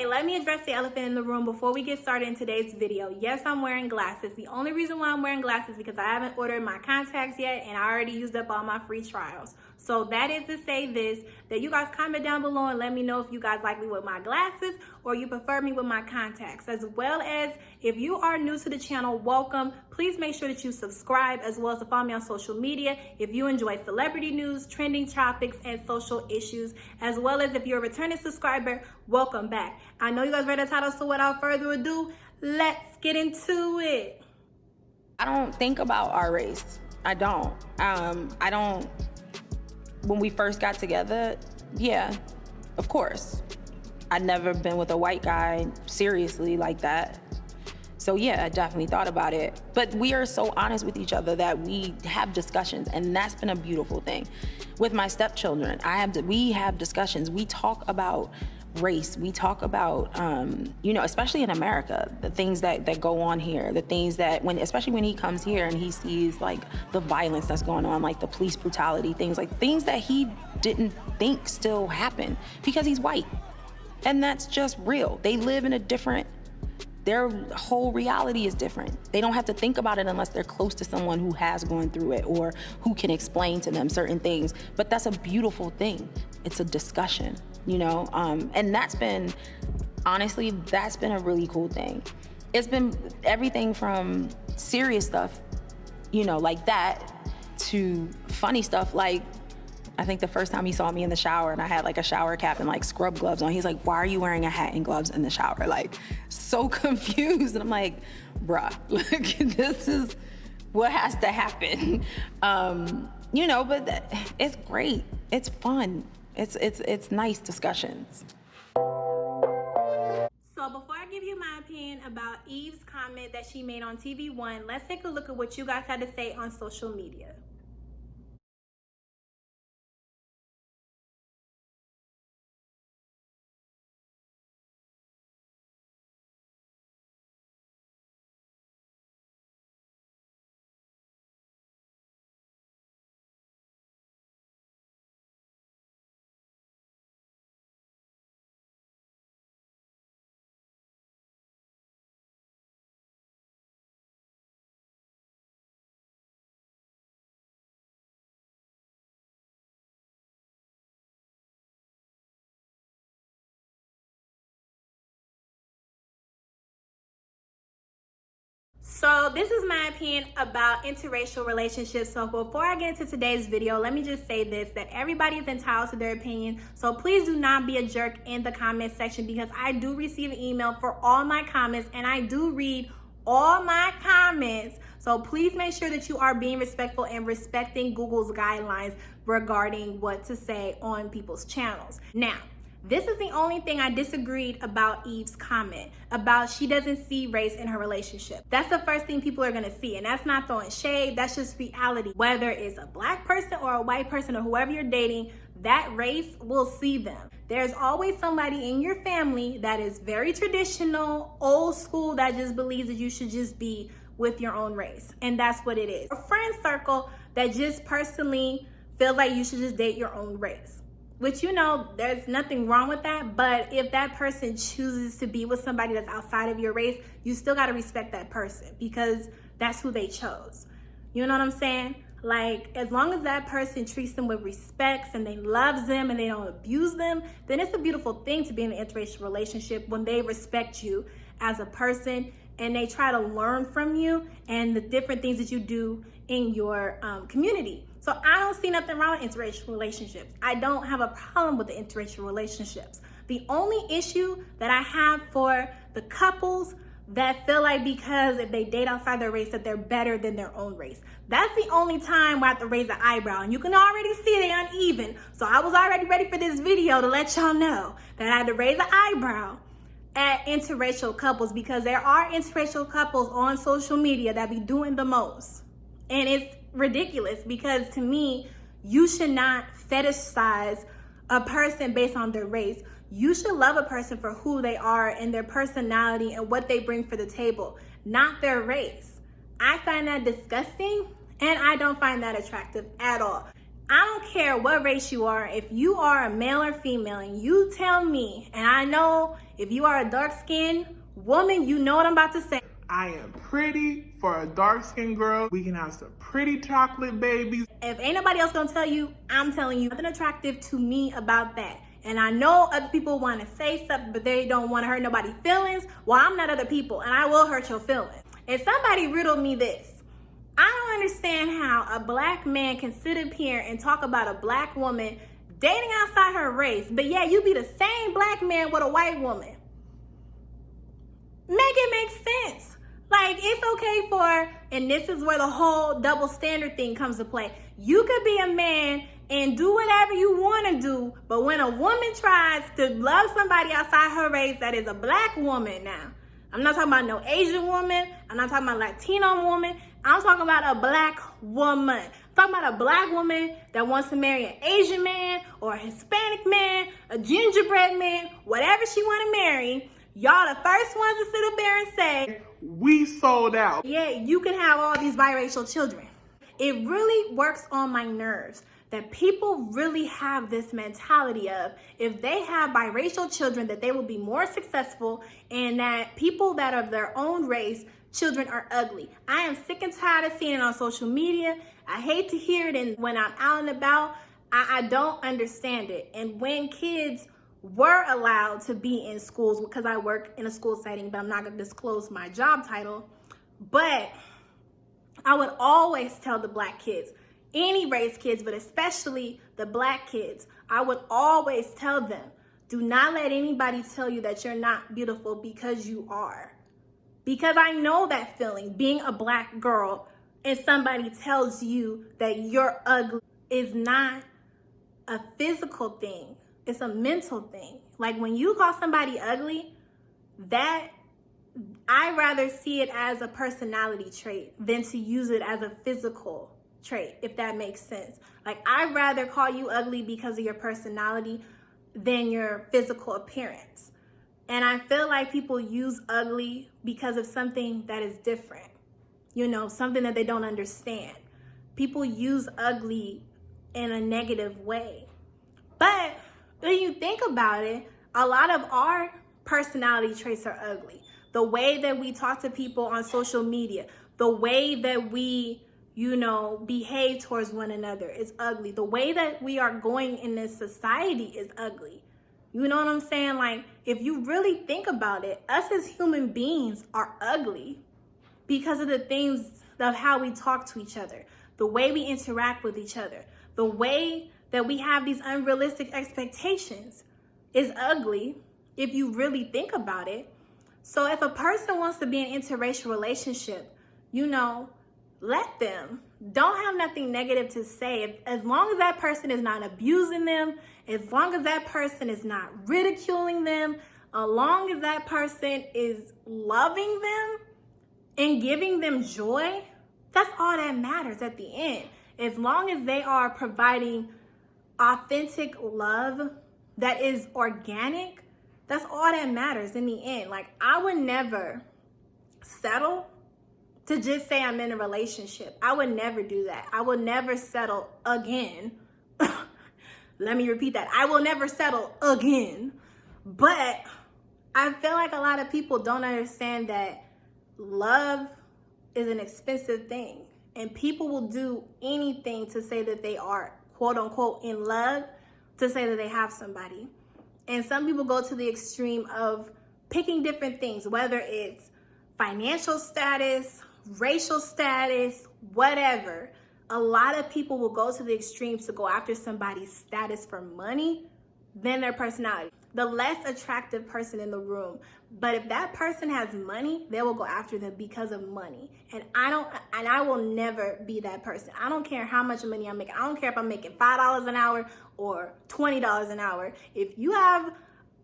Okay, let me address the elephant in the room before we get started in today's video. Yes, I'm wearing glasses. The only reason why I'm wearing glasses is because I haven't ordered my contacts yet and I already used up all my free trials. So that is to say this, that you guys comment down below and let me know if you guys like me with my glasses or you prefer me with my contacts. As well as if you are new to the channel, welcome. Please make sure that you subscribe as well as to follow me on social media if you enjoy celebrity news, trending topics, and social issues. As well as if you're a returning subscriber, welcome back. I know you guys read the title, so without further ado, let's get into it. I don't think about our race. I don't. When we first got together, yeah, of course. I'd never been with a white guy seriously like that. So yeah, I definitely thought about it. But we are so honest with each other that we have discussions, and that's been a beautiful thing. With my stepchildren, we have discussions. We talk about race. We talk about, especially in America, the things that go on here, the things that, especially when he comes here and he sees like the violence that's going on, like the police brutality, things that he didn't think still happen because he's white. And that's just real. They live in their whole reality is different. They don't have to think about it unless they're close to someone who has gone through it or who can explain to them certain things. But that's a beautiful thing. It's a discussion, and that's been a really cool thing. It's been everything from serious stuff, like that, to funny stuff like, I think the first time he saw me in the shower and I had like a shower cap and like scrub gloves on, he's like, why are you wearing a hat and gloves in the shower? Like, so confused. And I'm like, bruh, look, this is what has to happen. But it's great. It's fun. It's nice discussions. So before I give you my opinion about Eve's comment that she made on TV1, let's take a look at what you guys had to say on social media. So this is my opinion about interracial relationships. So before I get into today's video, let me just say this, that everybody is entitled to their opinion. So please do not be a jerk in the comment section, because I do receive an email for all my comments and I do read all my comments. So please make sure that you are being respectful and respecting Google's guidelines regarding what to say on people's channels. Now, this is the only thing I disagreed about Eve's comment, about she doesn't see race in her relationship. That's the first thing people are gonna see, and that's not throwing shade, that's just reality. Whether it's a black person or a white person or whoever you're dating, that race will see them. There's always somebody in your family that is very traditional, old school, that just believes that you should just be with your own race, and that's what it is. A friend circle that just personally feels like you should just date your own race. Which, there's nothing wrong with that, but if that person chooses to be with somebody that's outside of your race, you still gotta respect that person because that's who they chose. You know what I'm saying? Like, as long as that person treats them with respect and they loves them and they don't abuse them, then it's a beautiful thing to be in an interracial relationship when they respect you as a person and they try to learn from you and the different things that you do in your community. So I don't see nothing wrong with interracial relationships. I don't have a problem with the interracial relationships. The only issue that I have for the couples that feel like because if they date outside their race that they're better than their own race. That's the only time where I have to raise an eyebrow, and you can already see they uneven. So I was already ready for this video to let y'all know that I had to raise an eyebrow at interracial couples, because there are interracial couples on social media that be doing the most. And it's ridiculous, because to me, you should not fetishize a person based on their race. You should love a person for who they are and their personality and what they bring for the table, not their race. I find that disgusting, and I don't find that attractive at all. I don't care what race you are. If you are a male or female and you tell me, and I know if you are a dark-skinned woman, you know what I'm about to say. I am pretty for a dark-skinned girl. We can have some pretty chocolate babies. If ain't nobody else gonna tell you, I'm telling you. Nothing attractive to me about that. And I know other people want to say something, but they don't want to hurt nobody's feelings. Well, I'm not other people, and I will hurt your feelings. And somebody riddled me this. I don't understand how a black man can sit up here and talk about a black woman dating outside her race, but yeah, you be the same black man with a white woman. Make it make sense. Like, it's okay for, and this is where the whole double standard thing comes to play. You could be a man and do whatever you want to do, but when a woman tries to love somebody outside her race that is a black woman now, I'm not talking about no Asian woman, I'm not talking about Latino woman, I'm talking about a black woman. I'm talking about a black woman that wants to marry an Asian man or a Hispanic man, a gingerbread man, whatever she want to marry. Y'all the first ones to sit up there and say, we sold out. yeah, you can have all these biracial children. It really works on my nerves that people really have this mentality of if they have biracial children that they will be more successful, and that people that are of their own race, children are ugly. I am sick and tired of seeing it on social media. I hate to hear it, and when I'm out and about, I don't understand it. And when kids were allowed to be in schools, because I work in a school setting, but I'm not going to disclose my job title, but I would always tell the black kids, any race kids, but especially the black kids, I would always tell them, do not let anybody tell you that you're not beautiful, because you are. Because I know that feeling, being a black girl, and somebody tells you that you're ugly is not a physical thing. It's a mental thing. Like when you call somebody ugly, that I rather see it as a personality trait than to use it as a physical trait, if that makes sense. Like I'd rather call you ugly because of your personality than your physical appearance. And I feel like people use ugly because of something that is different, you know, something that they don't understand. People use ugly in a negative way. But when you think about it, a lot of our personality traits are ugly. The way that we talk to people on social media, the way that we, you know, behave towards one another is ugly. The way that we are going in this society is ugly. You know what I'm saying? Like, if you really think about it, us as human beings are ugly because of the things of how we talk to each other, the way we interact with each other, the way that we have these unrealistic expectations is ugly if you really think about it. So if a person wants to be in an interracial relationship, you know, let them. Don't have nothing negative to say. As long as that person is not abusing them, as long as that person is not ridiculing them, as long as that person is loving them and giving them joy, that's all that matters at the end. As long as they are providing authentic love that is organic, that's all that matters in the end. Like, I would never settle to just say I'm in a relationship. I would never do that. I will never settle again. Let me repeat that. I will never settle again. But I feel like a lot of people don't understand that love is an expensive thing. And people will do anything to say that they are, quote unquote, in love, to say that they have somebody. And some people go to the extreme of picking different things, whether it's financial status, racial status, whatever. A lot of people will go to the extremes to go after somebody's status for money than their personality. The less attractive person in the room. But if that person has money, they will go after them because of money. And I will never be that person. I don't care how much money I'm making. I don't care if I'm making $5 an hour or $20 an hour. If you have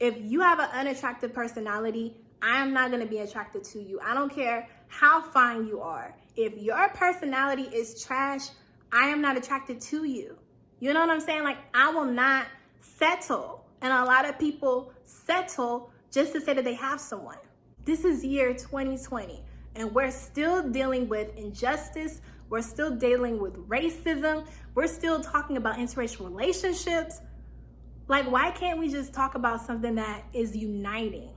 an unattractive personality, I am not going to be attracted to you. I don't care how fine you are. If your personality is trash, I am not attracted to you. You know what I'm saying? Like, I will not settle. And a lot of people settle just to say that they have someone. This is year 2020, and we're still dealing with injustice. We're still dealing with racism. We're still talking about interracial relationships. Like, why can't we just talk about something that is uniting?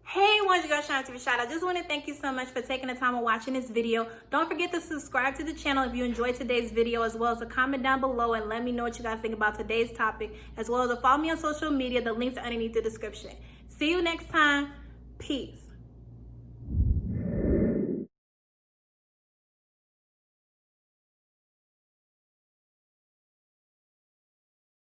Hey, once you go Ashanti Rashad, I just want to thank you so much for taking the time of watching this video. Don't forget to subscribe to the channel if you enjoyed today's video, as well as to comment down below and let me know what you guys think about today's topic, as well as to follow me on social media. The links are underneath the description. See you next time. Peace.